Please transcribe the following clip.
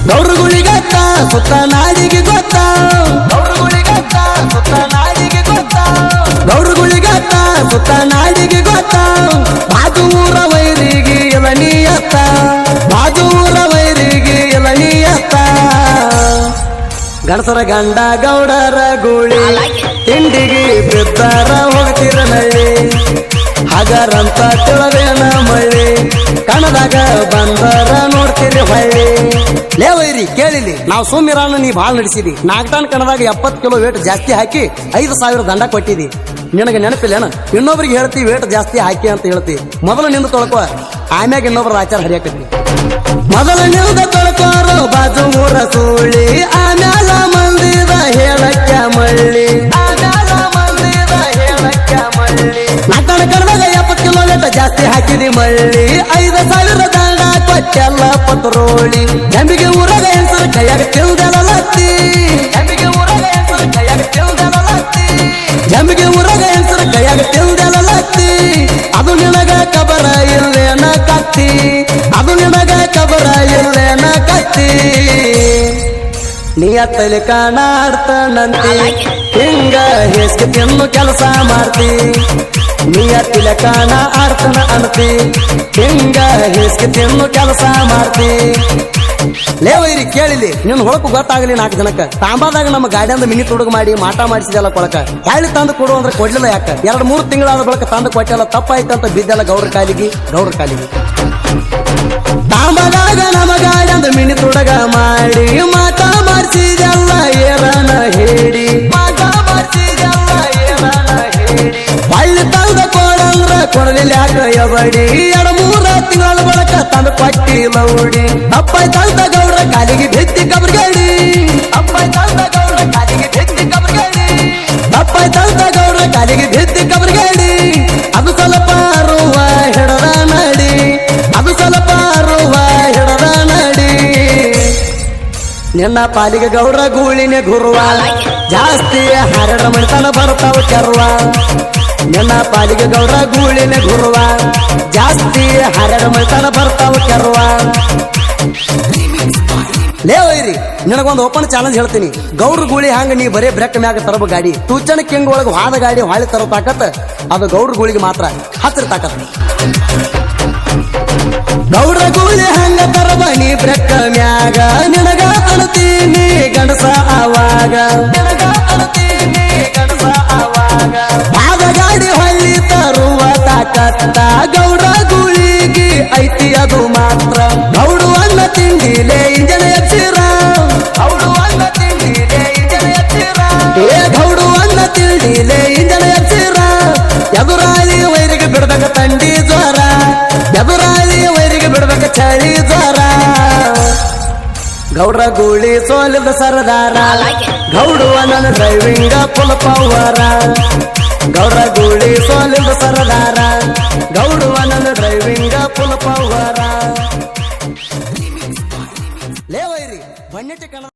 ಗೌರಗುಳಿಗತ್ತ ಸುತ್ತ ನಾಡಿಗೆ ಗೊತ್ತ ಗೌರಗುಳಿಗತ್ತ ಸುತ್ತ ನಾಡಿಗೆ ಗೊತ್ತ ಗೌರಗುಳಿಗತ್ತ ಸುತ್ತ ನಾಡಿಗೆ ಗೊತ್ತ ಬಾಜು ಊರ ವೈರಿಗೆ ಇಳನಿಯತ್ತ ಬಾಜು ಊರ ವೈರಿಗೆ ಇಳನಿಯತ್ತ ಗಣಸರ ಗಂಡ ಗೌಡರ ಗೂಳಿ ತಿಂಡಿಗೆ ಬಿದ್ದಾರ ಹೋಗ್ತಿರ ನಳ್ಳಿ ಹಾಗರಂತ ತಿಳವೇನ ಮಳ್ಳಿ ಕಣದಾಗ ಬಂದರ ನೋಡ್ತೀರಿ ಹೊಳ್ಳಿ ಲೇ ವೈರಿ ಕೇಳಿಲಿ ನಾವು ಸೋಮ್ಯರಾನ ನೀ ಭಾಳ ನಡೆಸಿದಿ ನಾಲ್ಕಟಾನ್ ಕಣದಾಗ 70 ಕಿಲೋ ವೇಟ್ ಜಾಸ್ತಿ ಹಾಕಿ 5,000 ದಂಡ ಕೊಟ್ಟಿದಿ ನಿನಗೆ ನೆನಪಿಲ್ಲೇನ ಇನ್ನೊಬ್ರಿಗೆ ಹೇಳ್ತಿ ವೇಟ್ ಜಾಸ್ತಿ ಹಾಕಿ ಅಂತ ಹೇಳ್ತಿ ಮೊದಲು ನಿಂದು ತೊಳ್ಕೊ ಆಮ್ಯಾಗ ಇನ್ನೊಬ್ರ ಆಚಾರ ಹರಿಯಾಕತಿ ಮೊದಲು ನಿಂದ ತೊಳ್ಕೋರು ಬಾಜು ಊರ ಸೂಳಿ ಆಮ್ಯಾಲ ಮಂದಿದ ಹೇಳಕ್ಕ ಮಳ್ಳಿ ಆಮ್ಯಾಲ ಮಂದಿದ ಹೇಳಕ್ಕ ಮಳ್ಳಿ ನಾಲ್ಕಟಾನ್ ಕಣದಾಗ 70 ಕಿಲೋ ವೇಟ್ ಜಾಸ್ತಿ ಹಾಕಿದಿ ಮಳ್ಳಿ 5,000 ದಂಡ ಕೊಟ್ಟೆಲ್ಲ ಪತ್ರೋಳಿ ಜಂಬಿಗೆ ಊರಾಗ ಹೆಸರು ಕೈಯಾಗ ತಿಳ್ದಲತ್ತಿ ಜಂಬಿಗೆ ಊರಾಗ ಹೆಸರು ಕೈಯಾಗ ತಿಳ್ದಲತ್ತಿ ಜಂಬಿಗೆ ಊರಾಗ ಹೆಸರು ಕೈಯಾಗ ತಿಳ್ದಲತ್ತಿ ಅದು ನಿನಗ ಕಬರ ಇಲ್ಲೇನ ಕತ್ತಿ ಅದು ನಿನಗ ಕಬರ ಇಲ್ಲೇನ ಕತ್ತಿ ನಿಯತ್ತಲಿ ಕಾಣಾಡ್ತಾನಂತಿ ಹಿಂಗ ಹೇಸ್ಗೆ ತಿನ್ನು ಕೆಲಸ ಮಾಡ್ತಿ ನಿಯತ್ತಿಲ ಕಾಣ ಆಡ್ತಾನ ಅಂತಿ ಹಿಂಗ ಹೇಸ್ಗೆ ತಿನ್ನು ಕೆಲಸ ಮಾಡ್ತಿ ಲೇ ವೈರಿ ಕೇಳಿಲಿ ನಿನ್ ಹೊಳಪು ಗೊತ್ತಾಗಲಿ 4 ಜನಕ್ಕ ತಾಂಬಾದಾಗ ನಮ್ಮ ಗಾಡಿಯಿಂದ ಮಿನಿ ತುಡುಗ ಮಾಡಿ ಮಾಟ ಮಾಡಿಸಿದೆಲ್ಲ ಕೊಳಕ ಕಾಳಿ ತಂದು ಕೊಡು ಅಂದ್ರೆ ಕೊಡ್ಲಿಲ್ಲ ಯಾಕ 2-3 ತಿಂಗಳಾದ ಬಳಿಕ ತಂದು ಕೊಟ್ಟೆಲ್ಲ ತಪ್ಪಾಯ್ತಂತ ಬಿದ್ದೆಲ್ಲ ಗೌಡ್ರ ಕಾಲಿಗೆ ತಾಂಬಾದಾಗ ನಮ್ಮ ಗಾಡಿಯಿಂದ ಮಿನಿ ತುಡುಗ ಮಾಡಿ ಮಾಟ ಮಾಡಿಸಿದೆಲ್ಲ ಏರನ ಹೇಳಿ ಮಾಟ ಮಾಡಿಸಿದೆಲ್ಲ ಏರನ ಹೇಳಿ ಹಳ್ಳಿ ತಂದ ಕೊಡಂದ್ರ ಕೊಡಲಿಲ್ಲ ಯಾಕ ಎಬಡಿ 2-3 ತಿಂಗಳ ಬಳಕ ತಂದು ಕೊಟ್ಟಿ ಲೌಡಿ ಅಪ್ಪಾಯ್ ತಂದ ಗೌಡ್ರ ಕಾಲಿಗೆ ಭಿತ್ತಿ ಕಬ್ರಗಡಿ ಅಪ್ಪಾಯ್ ತಂದ ಗೌಡ್ರ ಕಾಲಿಗೆ ಭಿತ್ತಿ ಕಬ್ರಗಡಿ ಅಪ್ಪಾಯ್ ತಂದ ಗೌಡ್ರ ಕಾಲಿಗೆ ಭಿತ್ತಿ ಕಬ್ರಗಡಿ ಅದು ಸ್ವಲ್ಪ ರುವ ಹಿಡದ ನಡಿ ಅದು ಸ್ವಲ್ಪ ರುವ ಹಿಡದ ನಡಿ ನಿನ್ನ ಪಾಲಿಗೆ ಗೌಡ್ರ ಗೂಳಿನ ಗುರುವ ಜಾಸ್ತಿ ಹರಡ ಮಣಿತನ ಬರ್ತಾವ ಕೆರುವ ನಿನ್ನ ಪಾಲಿಗೆ ಗೌಡ್ರ ಗೂಳಿನ ಗುರುವ ಜಾಸ್ತಿ ಹರಡ ಮಣಿತನ ಬರ್ತಾವ ಕೆರುವ ಲೇ ವೈರಿ ನಿನಗೊಂದು ಓಪನ್ ಚಾಲೆಂಜ್ ಹೇಳ್ತೀನಿ ಗೌಡ್ರ ಗೂಳಿ ಹಂಗ ನೀ ಬರೇ ಬ್ರೇಕ್ ಮ್ಯಾಗ ತರಬ ಗಾಡಿ ತೂಚನ ಕಿಂಗ್ ಒಳಗ ಹಾದ ಗಾಡಿ ಹಾಳಿ ತರೋ ತಾಕತ್ ಅದು ಗೌಡ್ರ ಗೂಳಿಗೆ ಮಾತ್ರ ಹತ್ತಿರ ತಾಕತ್ ಗೌಡ್ರ ಗೂಳಿ ಹಂಗ ತರಬ ನೀ ಬ್ರೇಕ್ ಮ್ಯಾಗ ನಿನಗ ಅಣತೀನಿ ಗಣಸ ಆವಾಗ ನಿನಗ ಅಣತೀನಿ ಗಣಸ ಆವಾಗ ಹಾದ ಗಾಡಿ ಹೊಳ್ಳಿ ತರುವ ತಾಕತ್ತ ಗೌಡ್ರ ಗೂಳಿಗೆ ಐತಿ ಅದು ಮಾತ್ರ ಗೌಡು ಅನ್ನ ತಿಂಡಿಲೆ ಇಂಜನ ಎಚ್ಚಿರ ಗೌಡು ಅನ್ನ ತಿಂಡಿಲೆ ಇಂಜನ ಎಚ್ಚಿರ ಏ ಗೌಡು ಅನ್ನ ತಿಂಡಿಲೆ ಇಂಜನ ಎಚ್ಚಿರ ಎದುರಾಳಿ ವೈರಿಗೆ ಬಿಡ್ಬೇಕ ತಂಡಿ ಜ್ವರ ಎದುರಾಳಿ ವೈರಿಗೆ ಬಿಡ್ಬೇಕ ಚಳಿ ಜ್ವರ ಗೌಡ್ರ ಗೂಳಿ ಸೋಲಿದ ಸರದಾರ ಗೌಡು ನನ್ನ ಡ್ರೈವಿಂಗ ಫುಲ್ ಪವರ ಗೌಡ್ರ ಗೂಳಿ ಸೋಲಿದ ಸರದಾರ ಗೌಡು ನನ್ನ ಡ್ರೈವಿಂಗ ಫುಲ್ ಪವರ ಲೇ ವೈರಿ ಬನ್ನಿಟ್ಟು ಕಣ